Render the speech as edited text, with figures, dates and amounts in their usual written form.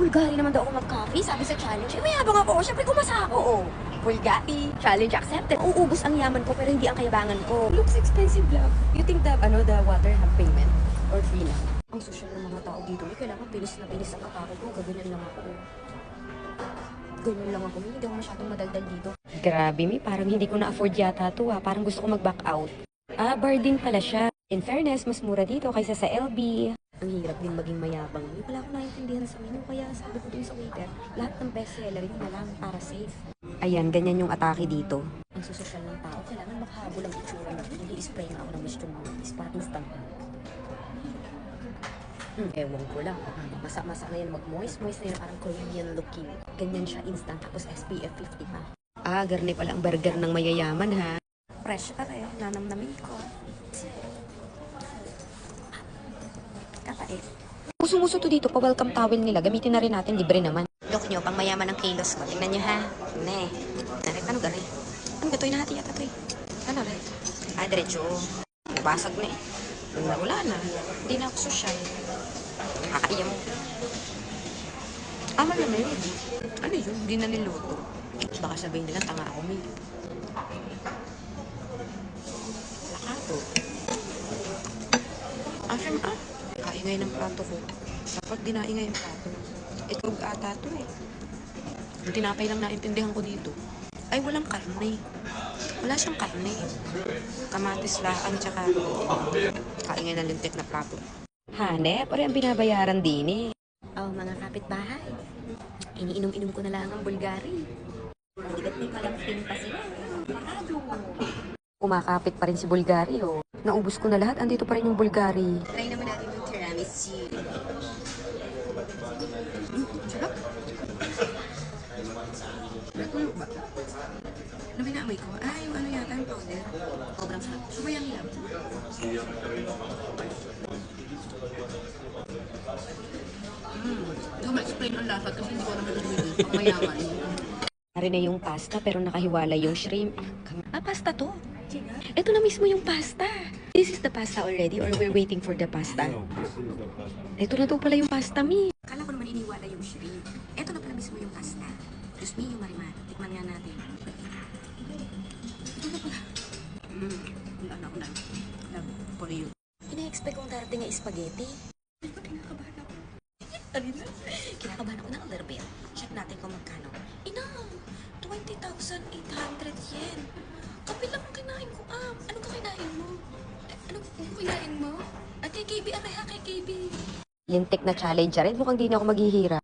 Bulgari naman daw ako mag-coffee, sabi sa challenge. Eh, mayabang ako. Siyempre, kumasa ako. Oh, Bulgari. Challenge accepted. Uubos ang yaman ko, pero hindi ang kayabangan ko. Looks expensive lang. You think the water have payment? Or free lang? Ang social ng mga tao dito. May kailangan bilis na bilis ang kakakot ko. Gaganyan lang ako. Ganyan lang ako. Hindi ako masyadong madaldal dito. Grabe, Mi. Parang hindi ko na-afford yata to, ah. Parang gusto ko mag-back out. Ah, bar din pala siya. In fairness, mas mura dito kaysa sa LB. Ang hirap din maging mayabang. Wala ko naiintindihan sa menu, kaya sabi ko dun sa waiter, lahat ng bestseller yun na lang para safe. Ayan, ganyan yung atake dito. Ang susosyal ng tao, kailangan makahabol ang itsura na i-spray na ako ng Mr. Movies para instant. Ewan ko lang. Masa-masa na yan, mag-moist na yan, parang Korean looking. Ganyan siya instant, tapos SPF 50 pa. Ah, garni pala ang burger ng mayayaman, ha? Fresh ka eh, nanamnamin ko. Kapait. Usong-uso to dito, pa-welcome towel nila. Gamitin na rin natin, libre naman. Look nyo, pang mayaman ng kilos ko. Tingnan nyo ha. Ne. Ano gari? Ano gatoy na hati yata to eh? Ano rin? Ah, diretso. Nabasag na eh. Wala na. Hindi na ako sosyal. Kakaiya mo. Ah, malamay yun. Ano yun? Hindi na niluto. Baka sabihin nila, tanga ako, may. Lakato. Kaingay ng plato ko. Dapat dinaingay yung plato. Itlog ata to eh. Yung tinapay lang naintindihan ko dito. Ay, walang karne. Wala siyang karne. Kamatis laan, tsaka kaingay ng lintik na plato. Hane, pare ang binabayaran din eh. Oh, mga kapitbahay. Iniinom-inom ko na lang ang Bulgari. Bigat ni palang pa sila. Kumakapit pa rin si Bulgari, oh. Naubos ko na lahat, andito pa rin yung Bulgari. Try naman natin yung tiramisu. Sarap. Natulog ba? Naminamoy ko. Ah, yung ano yata yung powder. Sobrang sarap. Sumayang lang. Hindi ko ma-explain ang lasa kasi hindi ko naman nabili. Pagmayaman. Pare na yung pasta pero nakahiwalay yung shrimp. Ah, pasta to? Ito na mismo yung pasta. This is the pasta already or we're waiting for the pasta? Ito na to pala yung pasta, Mi. Akala ko naman iniwala yung shrimp. Ito na pala mismo yung pasta. Diyos mi, yung marimar. Tikman nga natin. Ito na pala. Ako na. Love for you. Ina-expect kong darating nga spaghetti. Kinakabahan ako. Kinakabahan ako ng a little bit. Check natin kung magkano. Ina! 20,800 yen. Kape lang ang kinain ko, Ano ka kinain mo? Ano kinain mo? At kay KB, aray ha, kay KB. Lintik na challenge rin. Mukhang di na ako maghihira.